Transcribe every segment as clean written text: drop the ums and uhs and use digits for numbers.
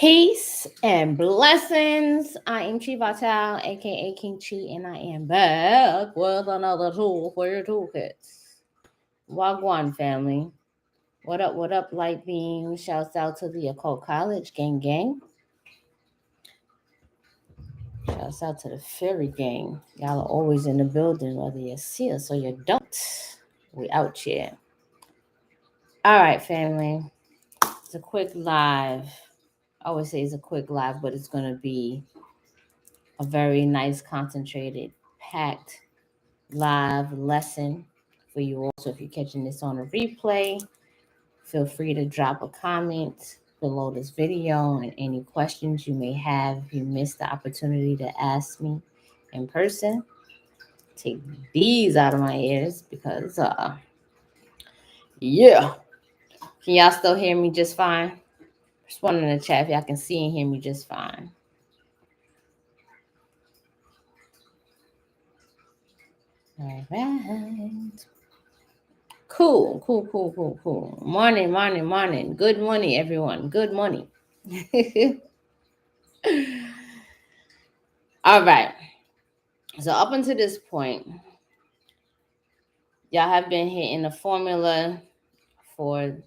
Peace and blessings. I am Chi Vital, aka King Chi, and I am back with another tool for your toolkits. Wagwan family. What up, light beam? Shouts out to the Occult College gang. Shouts out to the Fairy gang. Y'all are always in the building, whether you see us or you don't. We out here. All right, family. It's a quick live. I always say it's a quick live, but it's gonna be a very nice, concentrated, packed live lesson for you all. So if you're catching this on a replay, feel free to drop a comment below this video and any questions you may have. If you missed the opportunity to ask me in person, take these out of my ears because, yeah. Can y'all still hear me just fine? Just one in the chat if y'all can see and hear me just fine. All right. Cool. Morning. Good morning, everyone. Good morning. All right. So up until this point, y'all have been hitting the formula for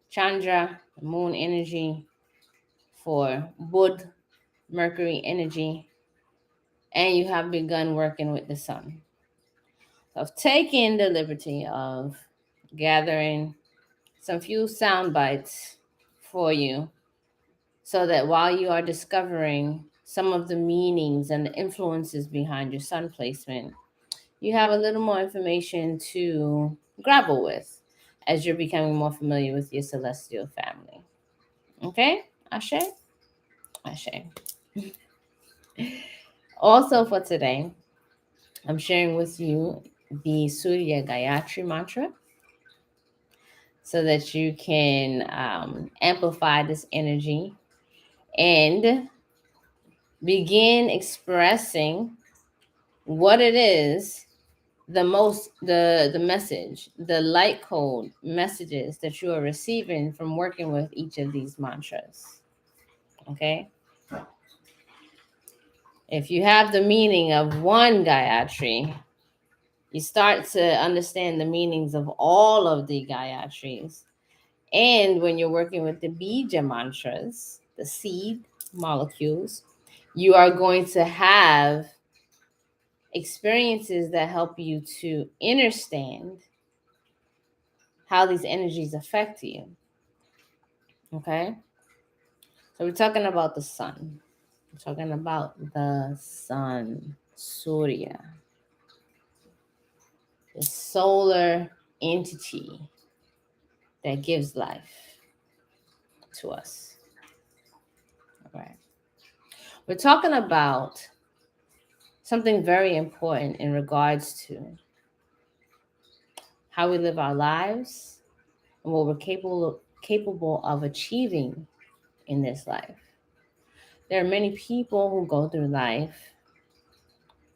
Chandra, moon energy, for Bud, Mercury energy, and you have begun working with the sun. So I've taken the liberty of gathering some few sound bites for you so that while you are discovering some of the meanings and the influences behind your sun placement, you have a little more information to grapple with as you're becoming more familiar with your celestial family. Okay? Ashe? Ashe. Also for today, I'm sharing with you the Surya Gayatri mantra so that you can amplify this energy and begin expressing what it is, the message, the light code messages that you are receiving from working with each of these mantras. Okay? If you have the meaning of one Gayatri, you start to understand the meanings of all of the Gayatris. And when you're working with the Bija mantras, the seed molecules, you are going to have experiences that help you to understand how these energies affect you. Okay? So we're talking about the sun. We're talking about the sun, Surya, the solar entity that gives life to us. All right. We're talking about something very important in regards to how we live our lives and what we're capable of achieving in this life. There are many people who go through life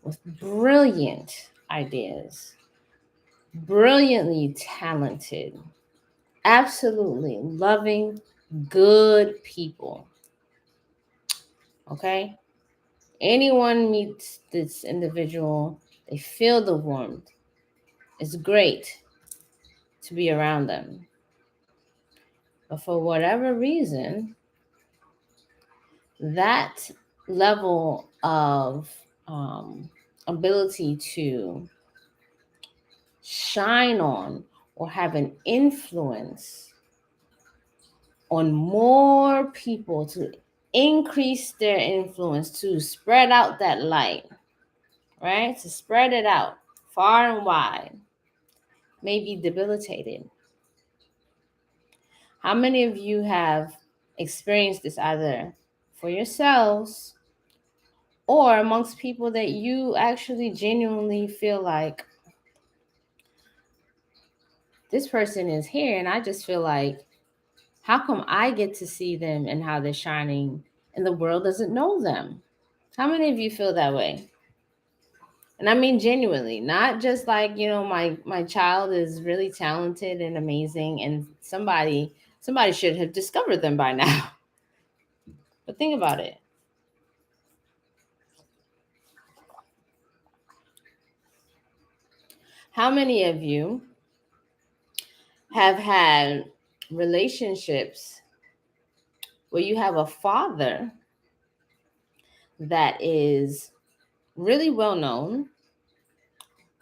with brilliant ideas, brilliantly talented, absolutely loving, good people. Okay? Anyone meets this individual, they feel the warmth. It's great to be around them. But for whatever reason, that level of ability to shine on or have an influence on more people, to increase their influence, to spread out that light, right? To spread it out far and wide, may be debilitated. How many of you have experienced this either for yourselves or amongst people that you actually genuinely feel like this person is here and I just feel like, how come I get to see them and how they're shining and the world doesn't know them? How many of you feel that way? And I mean genuinely, not just like, my child is really talented and amazing and somebody should have discovered them by now. But think about it. How many of you have had relationships where you have a father that is really well known?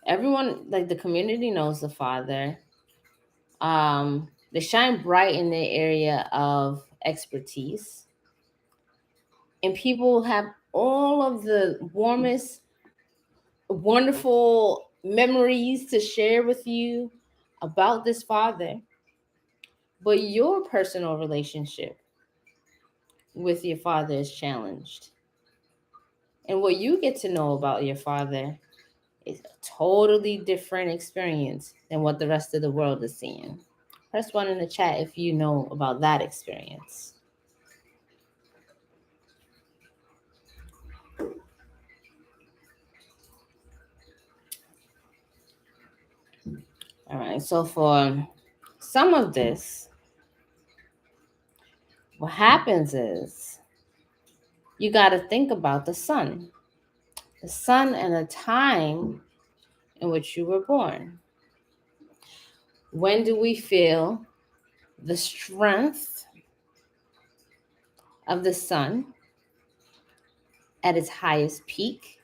Everyone, like the community, knows the father. They shine bright in their area of expertise, and people have all of the warmest, wonderful memories to share with you about this father. But your personal relationship with your father is challenged. And what you get to know about your father is a totally different experience than what the rest of the world is seeing. Press 1 in the chat if you know about that experience. All right, so for some of this, what happens is you got to think about the sun and the time in which you were born. When do we feel the strength of the sun at its highest peak?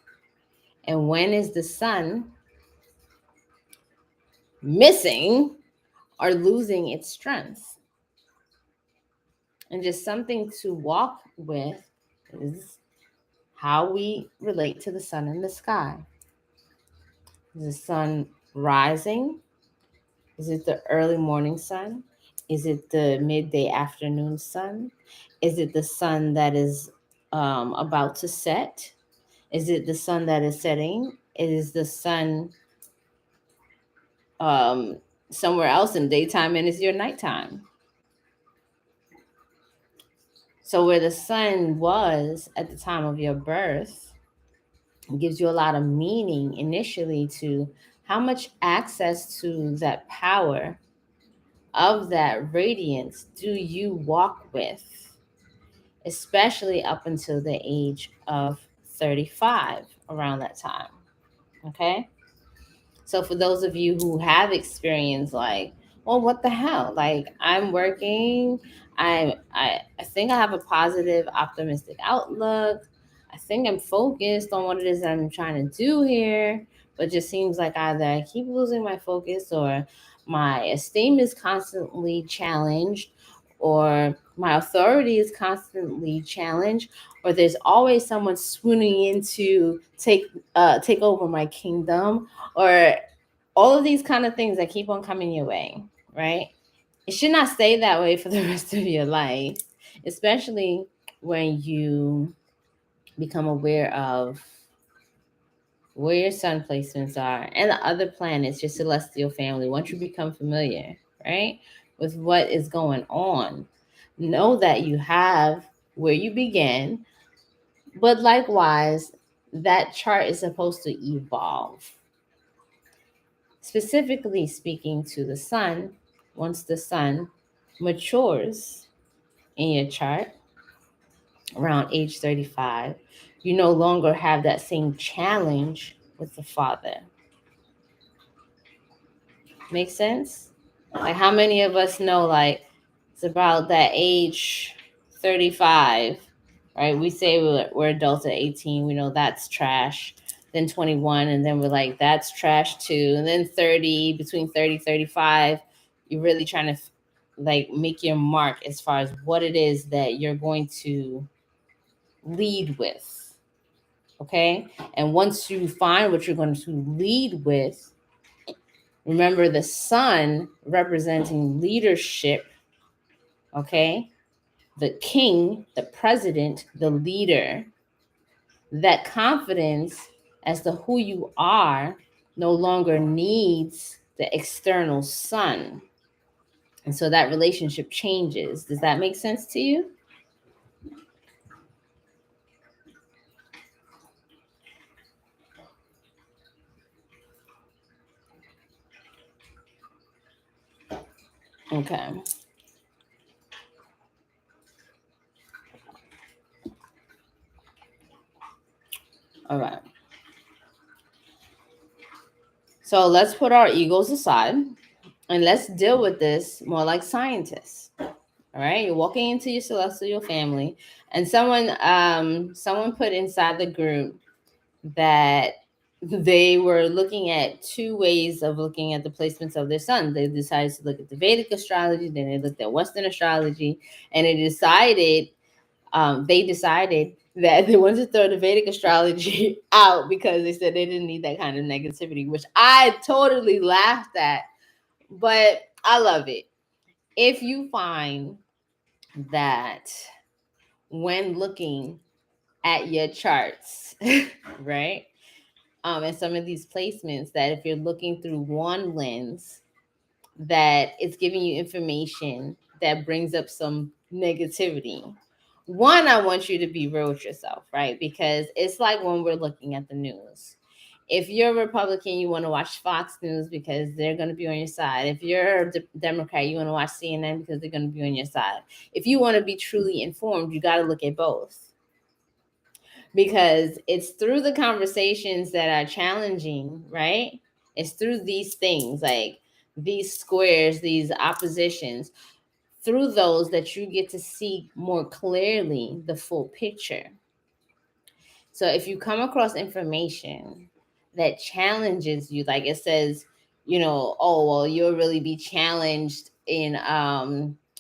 And when is the sun missing or losing its strength? And just something to walk with is how we relate to the sun in the sky. Is the sun rising? Is it the early morning sun? Is it the midday afternoon sun? Is it the sun that is about to set? Is it the sun that is setting? Is the sun somewhere else in daytime and is your nighttime? So where the sun was at the time of your birth gives you a lot of meaning initially to how much access to that power of that radiance do you walk with, especially up until the age of 35, around that time. Okay? So for those of you who have experienced like, well, what the hell? Like I'm working, I think I have a positive, optimistic outlook. I think I'm focused on what it is that I'm trying to do here, but it just seems like either I keep losing my focus or my esteem is constantly challenged or my authority is constantly challenged or there's always someone swooning in to take over my kingdom or all of these kind of things that keep on coming your way, right? It should not stay that way for the rest of your life, especially when you become aware of where your sun placements are and the other planets, your celestial family. Once you become familiar, right, with what is going on, know that you have where you began, but likewise, that chart is supposed to evolve. Specifically speaking to the sun, once the sun matures in your chart around age 35, you no longer have that same challenge with the father. Make sense? Like how many of us know like it's about that age 35, right? We say we're adults at 18, we know that's trash. Then 21, and then we're like, that's trash too. And then 30, between 30, 35, you're really trying to like make your mark as far as what it is that you're going to lead with. Okay. And once you find what you're going to lead with, remember the sun representing leadership. Okay. The king, the president, the leader, that confidence as to who you are no longer needs the external sun. And so that relationship changes. Does that make sense to you? Okay. All right. So let's put our egos aside and let's deal with this more like scientists. All right, you're walking into your celestial family, and someone put inside the group that they were looking at two ways of looking at the placements of their sun. They decided to look at the Vedic astrology, then they looked at Western astrology, and they decided that they wanted to throw the Vedic astrology out because they said they didn't need that kind of negativity, which I totally laughed at, but I love it. If you find that when looking at your charts, right? And some of these placements, that if you're looking through one lens, that it's giving you information that brings up some negativity. One, I want you to be real with yourself, right? Because it's like when we're looking at the news. If you're a Republican, you want to watch Fox News because they're going to be on your side. If you're a Democrat, you want to watch CNN because they're going to be on your side. If you want to be truly informed, you got to look at both. Because it's through the conversations that are challenging, right? It's through these things, like these squares, these oppositions, through those that you get to see more clearly the full picture. So if you come across information that challenges you, like it says, oh, well, you'll really be challenged in,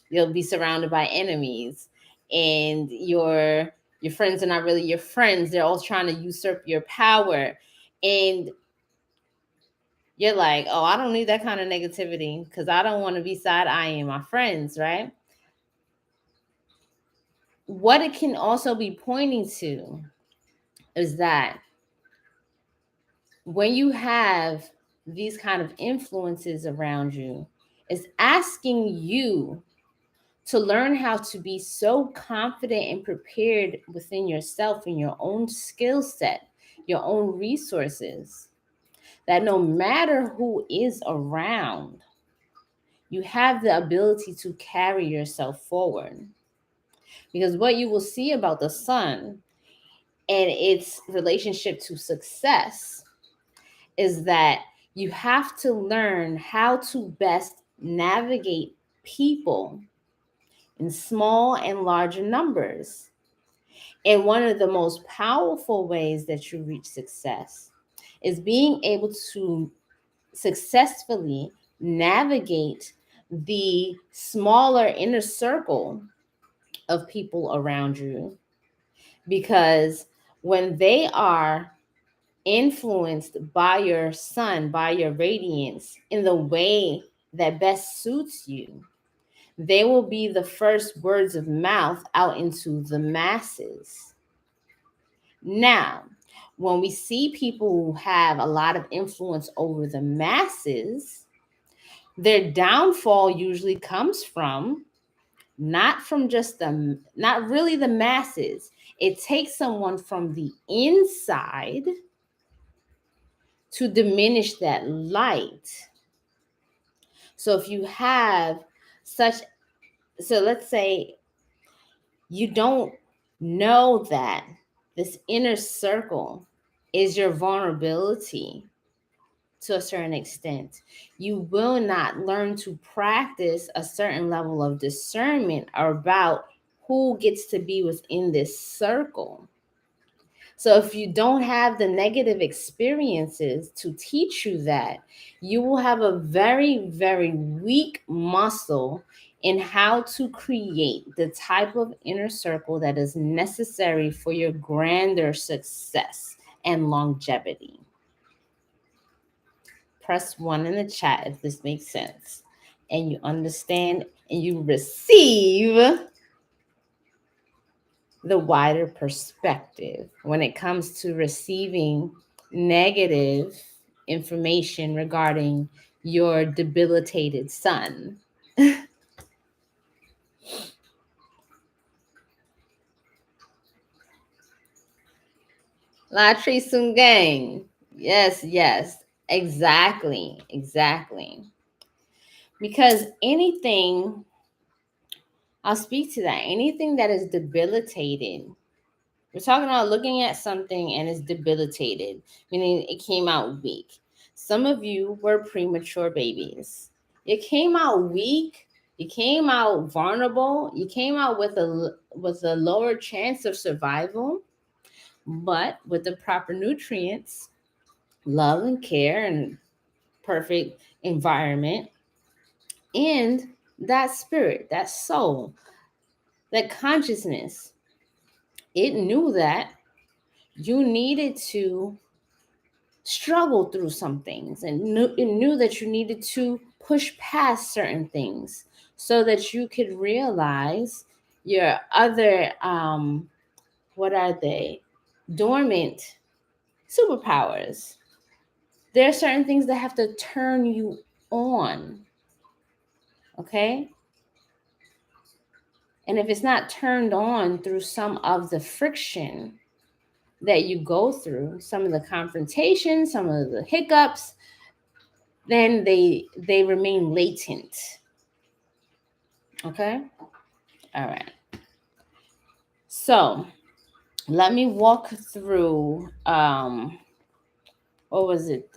you'll be surrounded by enemies, and your friends are not really your friends. They're all trying to usurp your power. And you're like, oh, I don't need that kind of negativity because I don't want to be side-eyeing my friends, right? What it can also be pointing to is that when you have these kind of influences around you, it's asking you to learn how to be so confident and prepared within yourself and your own skill set, your own resources, that no matter who is around, you have the ability to carry yourself forward. Because what you will see about the sun and its relationship to success is that you have to learn how to best navigate people in small and larger numbers. And one of the most powerful ways that you reach success is being able to successfully navigate the smaller inner circle of people around you. Because when they are influenced by your sun, by your radiance in the way that best suits you, they will be the first words of mouth out into the masses. Now, when we see people who have a lot of influence over the masses, their downfall usually comes from not really the masses. It takes someone from the inside to diminish that light. So if you have let's say you don't know that this inner circle is your vulnerability to a certain extent, you will not learn to practice a certain level of discernment about who gets to be within this circle. So if you don't have the negative experiences to teach you that, you will have a very, very weak muscle in how to create the type of inner circle that is necessary for your grander success and longevity. Press 1 in the chat if this makes sense and you understand and you receive the wider perspective when it comes to receiving negative information regarding your debilitated sun. Latri Sungang. Yes, exactly. Because I'll speak to that. Anything that is debilitated We're talking about looking at something and it's debilitated, meaning it came out weak. Some of you were premature babies. You came out weak. You came out vulnerable. You came out with a lower chance of survival, but with the proper nutrients, love and care, and perfect environment, and that spirit, that soul, that consciousness, it knew that you needed to struggle through some things, and it knew that you needed to push past certain things so that you could realize your other what are they, dormant superpowers. There are certain things that have to turn you on, okay? And if it's not turned on through some of the friction that you go through, some of the confrontations, some of the hiccups, then they remain latent. Okay? All right. So let me walk through what was it?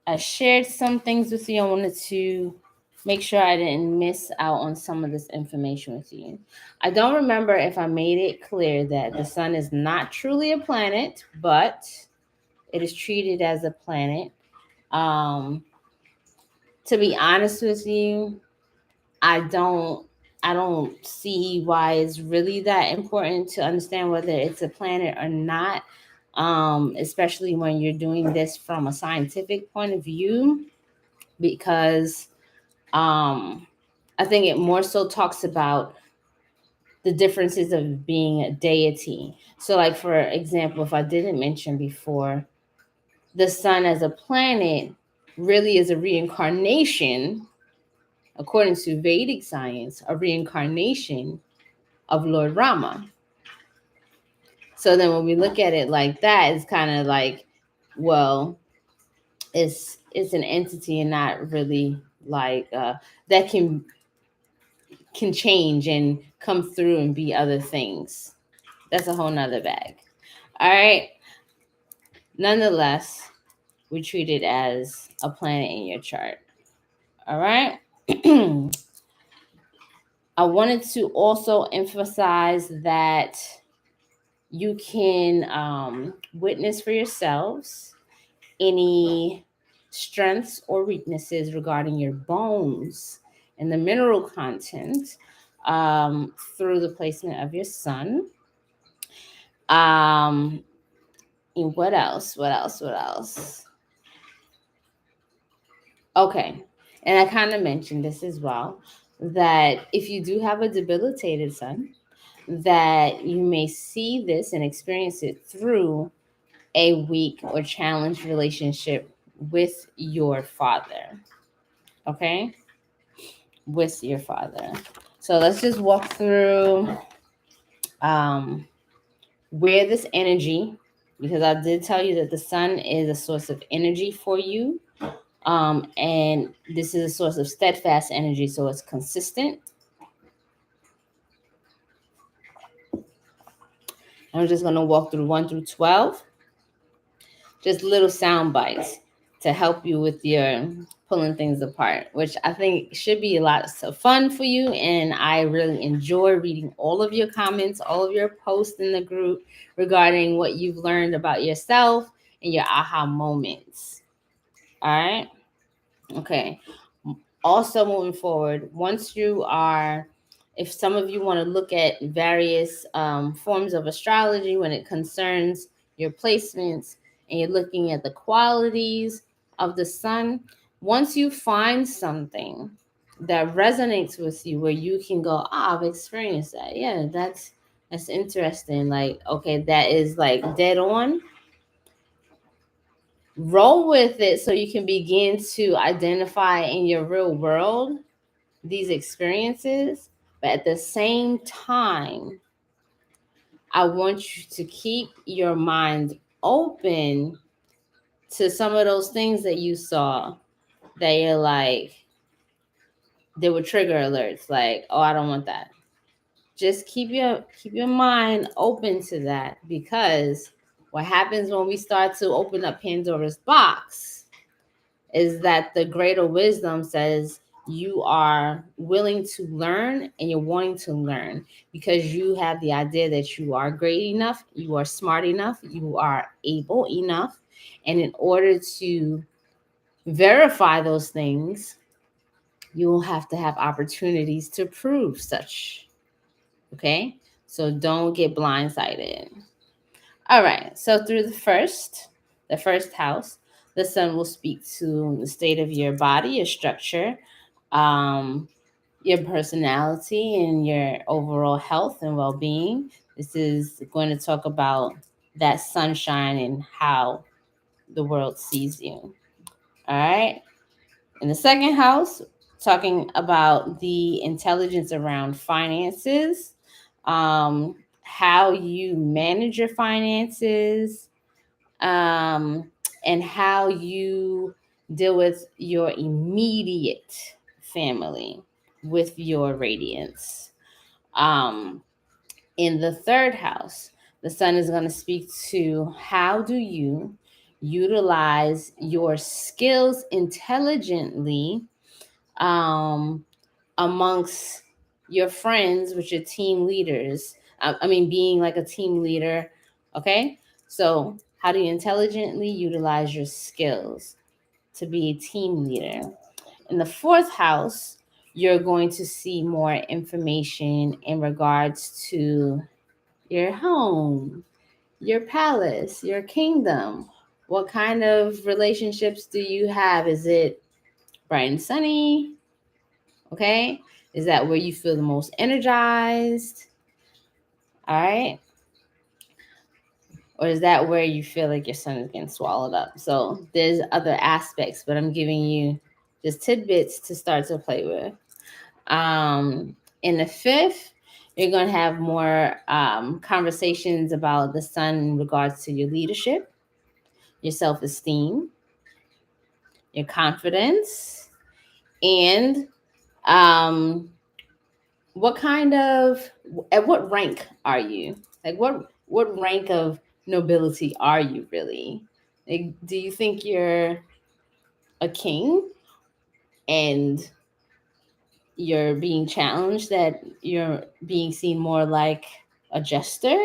I shared some things with you. I wanted to make sure I didn't miss out on some of this information with you. I don't remember if I made it clear that the sun is not truly a planet, but it is treated as a planet. To be honest with you, I don't see why it's really that important to understand whether it's a planet or not. Especially when you're doing this from a scientific point of view, because I think it more so talks about the differences of being a deity. So, like, for example, if I didn't mention before, the sun as a planet really is a reincarnation, according to Vedic science, a reincarnation of Lord Rama. So then when we look at it like that, it's kind of like, well, it's an entity and not really like that can change and come through and be other things. That's a whole nother bag. All right. Nonetheless, we treat it as a planet in your chart. All right. I wanted to also emphasize that you can witness for yourselves any strengths or weaknesses regarding your bones and the mineral content through the placement of your sun. And what else? What else? What else? Okay. And I kind of mentioned this as well, that if you do have a debilitated sun, that you may see this and experience it through a weak or challenged relationship with your father. Okay? With your father. So let's just walk through where this energy, because I did tell you that the sun is a source of energy for you. And this is a source of steadfast energy, so it's consistent. I'm just going to walk through 1 through 12. Just little sound bites to help you with your pulling things apart, which I think should be a lot of fun for you. And I really enjoy reading all of your comments, all of your posts in the group regarding what you've learned about yourself and your aha moments. All right. Okay. Also, moving forward, once you are, if some of you want to look at various forms of astrology when it concerns your placements, and you're looking at the qualities of the sun, once you find something that resonates with you where you can go, I've experienced that. Yeah, that's interesting. Like, okay, that is like dead on. Roll with it so you can begin to identify in your real world these experiences. But at the same time, I want you to keep your mind open to some of those things that you saw that you're like, they were trigger alerts, like, oh, I don't want that. just keep your mind open to that, because what happens when we start to open up Pandora's box is that the greater wisdom says you are willing to learn and you're wanting to learn because you have the idea that you are great enough, you are smart enough, you are able enough. And in order to verify those things, you will have to have opportunities to prove such. Okay? So don't get blindsided. All right. So through the first house, the sun will speak to the state of your body, your structure, um, your personality, and your overall health and well-being. This is going to talk about that sunshine and how the world sees you. All right. In the second house, talking about the intelligence around finances, how you manage your finances, and how you deal with your immediate family with your radiance. Um, in the third house, the sun is going to speak to how do you utilize your skills intelligently, um, amongst your friends, with your team leaders. I mean, being like a team leader. Okay. So, how do you intelligently utilize your skills to be a team leader? In the fourth house, you're going to see more information in regards to your home, your palace, your kingdom. What kind of relationships do you have? Is it bright and sunny? Okay. Is that where you feel the most energized? All right. Or is that where you feel like your sun is getting swallowed up? So there's other aspects, but I'm giving you just tidbits to start to play with. In the fifth, you're going to have more conversations about the sun in regards to your leadership, your self-esteem, your confidence, and um, at what rank are you? Like what rank of nobility are you really? Like, do you think you're a king and you're being challenged, that you're being seen more like a jester?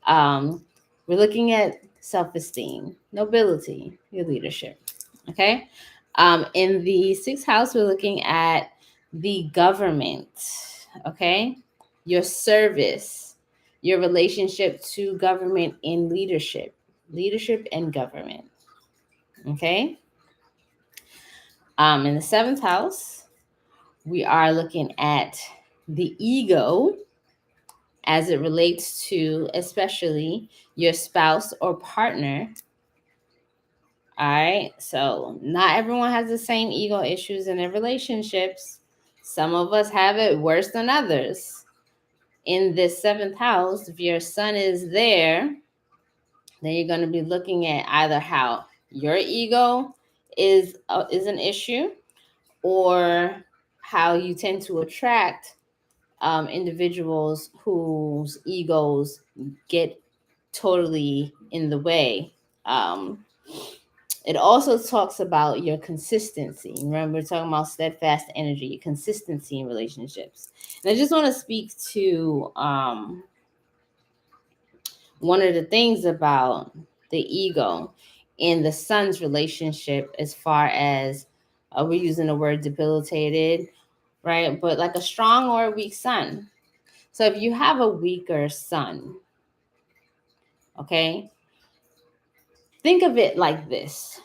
Um, we're looking at self-esteem, nobility, your leadership. Okay. In the sixth house, we're looking at the government. Okay. Your service, your relationship to government and leadership and government. Okay. In the seventh house, we are looking at the ego as it relates to especially your spouse or partner. All right. So not everyone has the same ego issues in their relationships. Some of us have it worse than others. In this seventh house, if your sun is there, then you're going to be looking at either how your ego is an issue, or how you tend to attract individuals whose egos get totally in the way. It also talks about your consistency. Remember, we're talking about steadfast energy, consistency in relationships. And I just want to speak to one of the things about the ego in the sun's relationship, as far as we're using the word debilitated, right? But like a strong or a weak sun. So if you have a weaker sun, okay, think of it like this.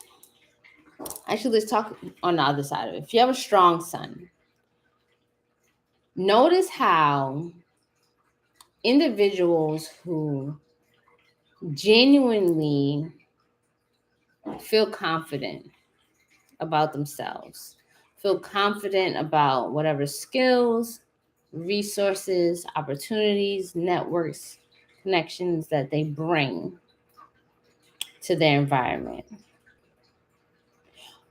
Actually, let's talk on the other side of it. If you have a strong sun, notice how individuals who genuinely feel confident about themselves, feel confident about whatever skills, resources, opportunities, networks, connections that they bring to their environment.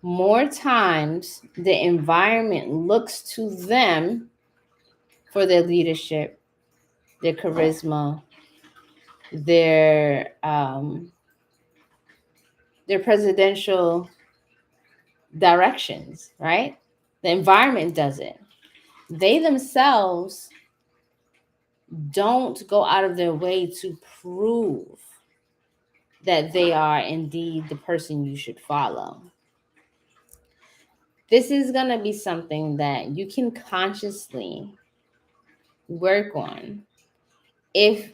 More times, the environment looks to them for their leadership their charisma, their presidential directions, right? The environment does it. They themselves don't go out of their way to prove that they are indeed the person you should follow. This is going to be something that you can consciously work on if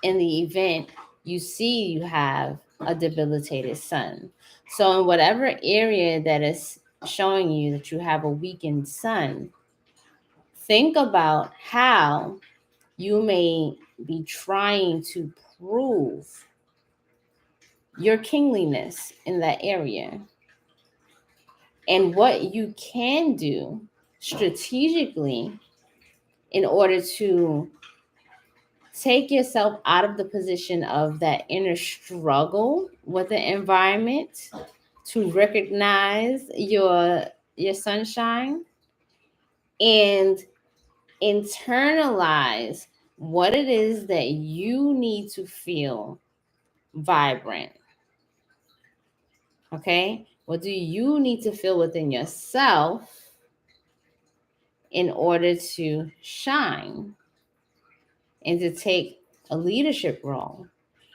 in the event you see you have a debilitated sun. So in whatever area that is showing you that you have a weakened sun, think about how you may be trying to prove your kingliness in that area and what you can do strategically in order to take yourself out of the position of that inner struggle with the environment, to recognize your sunshine and internalize what it is that you need to feel vibrant. Okay? What do you need to feel within yourself in order to shine and to take a leadership role?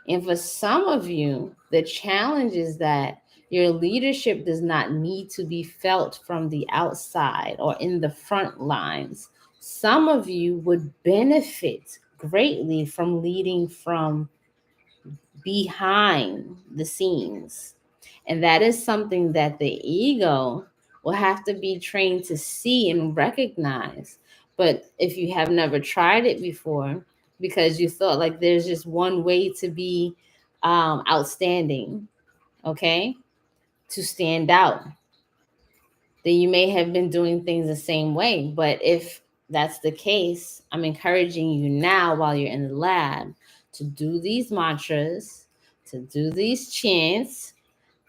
And for some of you, the challenge is that your leadership does not need to be felt from the outside or in the front lines. Some of you would benefit greatly from leading from behind the scenes. And that is something that the ego will have to be trained to see and recognize. But if you have never tried it before, because you thought like there's just one way to be outstanding, okay, to stand out, then you may have been doing things the same way. But if that's the case, I'm encouraging you now while you're in the lab to do these mantras, to do these chants,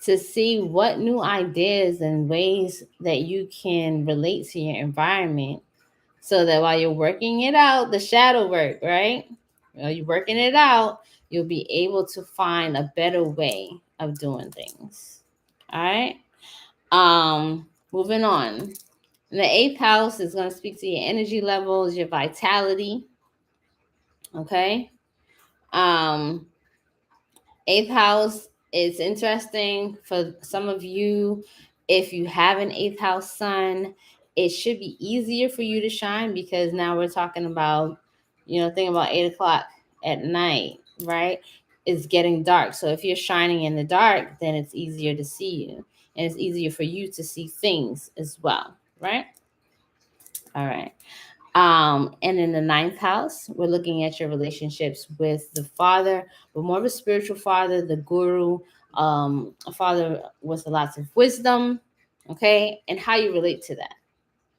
to see what new ideas and ways that you can relate to your environment, so that while you're working it out, the shadow work, right? While you're working it out, you'll be able to find a better way of doing things. All right. Moving on. The 8th house is going to speak to your energy levels, your vitality. Okay. 8th house is interesting for some of you. If you have an 8th house sun, it should be easier for you to shine, because now we're talking about, think about 8 o'clock at night, right? It's getting dark. So if you're shining in the dark, then it's easier to see you, and it's easier for you to see things as well, right? All right. And in the 9th house, we're looking at your relationships with the father, but more of a spiritual father, the guru, a father with lots of wisdom, okay? And how you relate to that.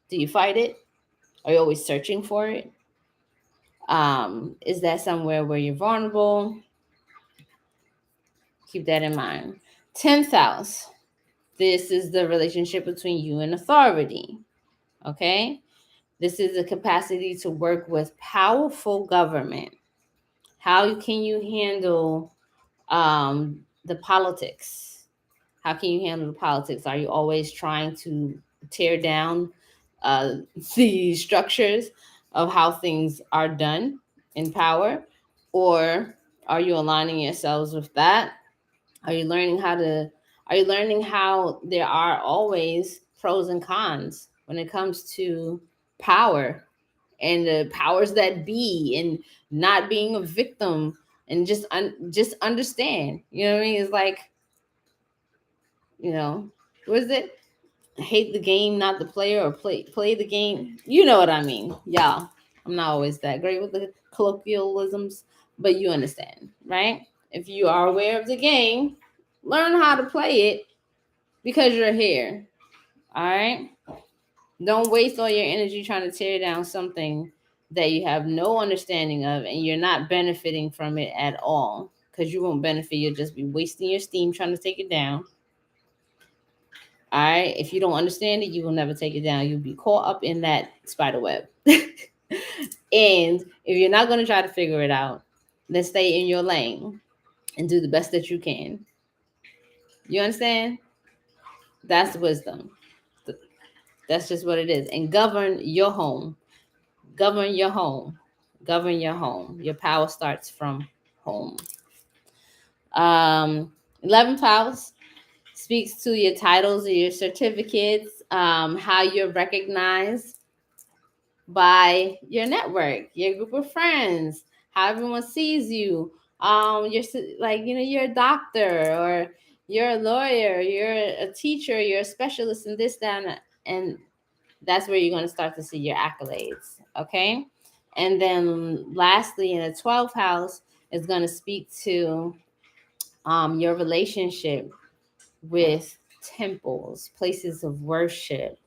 Do you fight it? Are you always searching for it? Is that somewhere where you're vulnerable? Keep that in mind. 10th house, this is the relationship between you and authority, okay? This is the capacity to work with powerful government. How can you handle the politics? How can you handle the politics? Are you always trying to tear down the structures of how things are done in power? Or are you aligning yourselves with that? Are you learning how there are always pros and cons when it comes to power and the powers that be, and not being a victim, and just understand, you know what I mean? It's like, what is it? Hate the game, not the player, or play the game. You know what I mean, y'all. I'm not always that great with the colloquialisms, but you understand, right? If you are aware of the game, learn how to play it, because you're here. All right. Don't waste all your energy trying to tear down something that you have no understanding of, and you're not benefiting from it at all, because you won't benefit. You'll just be wasting your steam trying to take it down. All right. If you don't understand it, you will never take it down. You'll be caught up in that spider web. And if you're not going to try to figure it out, then stay in your lane and do the best that you can. You understand? That's wisdom. That's just what it is. And govern your home. Govern your home. Govern your home. Your power starts from home. 11th house speaks to your titles or your certificates, how you're recognized by your network, your group of friends, how everyone sees you. You're like, you're a doctor, or you're a lawyer, you're a teacher, you're a specialist in this, that, and that's where you're going to start to see your accolades. Okay. And then lastly, in the 12th house is going to speak to your relationship with temples, places of worship,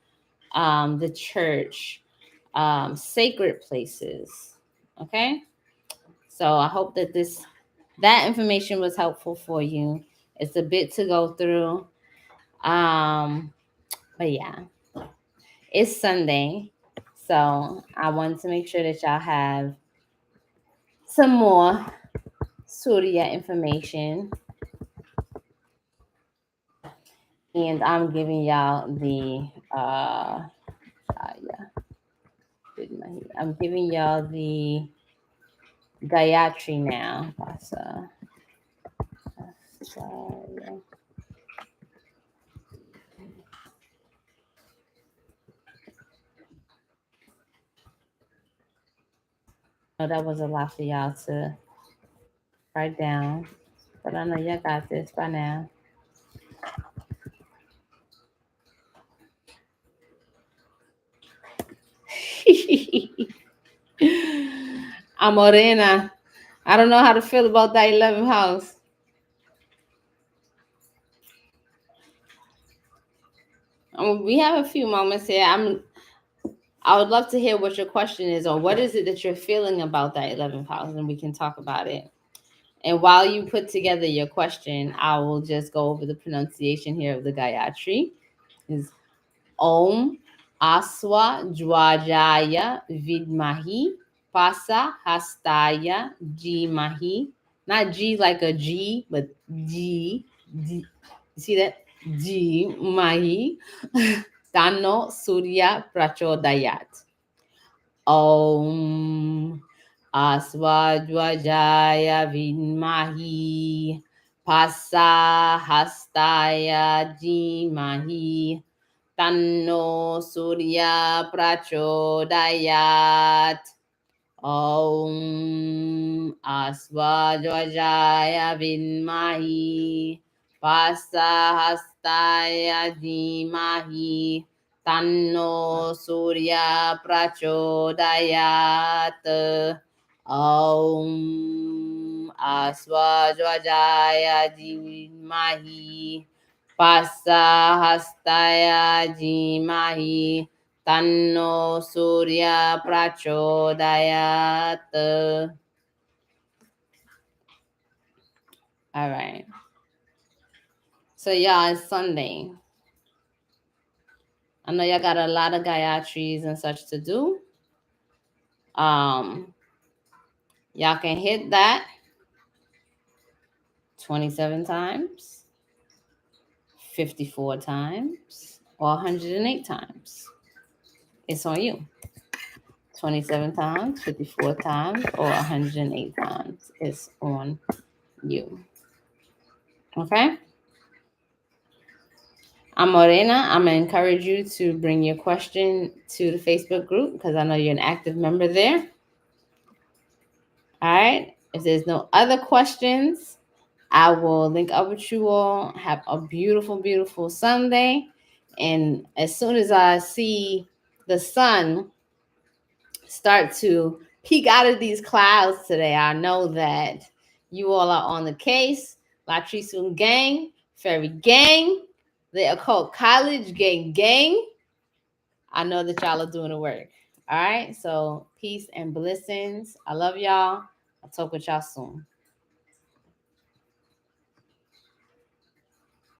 the church, sacred places. Okay. So I hope that that information was helpful for you. It's a bit to go through. But yeah, it's Sunday. So I wanted to make sure that y'all have some more Surya information. And I'm giving y'all the yeah, VIDMAHI. I'm giving y'all the Gayatri now. PASA. HASTHAYA. I know that was a lot for y'all to write down, but I know y'all got this by now. Amorena. I don't know how to feel about that 11th house. We have a few moments here. I would love to hear what your question is, or what is it that you're feeling about that 11th house, and we can talk about it. And while you put together your question, I will just go over the pronunciation here of the Gayatri. Is Om ASWA DHWAJAYA VIDMAHI PASA HASTHAYA DHIMAHI. Not G like a G, but G. You see that? DHIMAHI. TANNO SURYA PRACHODAYAT. Om ASWA VIDMAHI PASA HASTHAYA DHIMAHI TANNO SURYA PRACHODAYAT. Om ASWA VIDMAHI PASA HASTHAYA DHIMAHI TANNO SURYA PRACHODAYAT. Om ASWA DHIMAHI PASA HASTHAYA DHIMAHI TANNO SURYA PRACHODAYAT. All right. So y'all, it's Sunday. I know y'all got a lot of Gayatris and such to do. Y'all can hit that 27 times, 54 times, or 108 times. It's on you. 27 times, 54 times, or 108 times. It's on you. Okay? I'm Morena. I'm going to encourage you to bring your question to the Facebook group because I know you're an active member there. All right. If there's no other questions, I will link up with you all. Have a beautiful, beautiful Sunday. And as soon as I see the sun start to peek out of these clouds today, I know that you all are on the case. Latrice gang, Fairy gang, the Occult College gang. I know that y'all are doing the work. All right. So peace and blessings. I love y'all. I'll talk with y'all soon.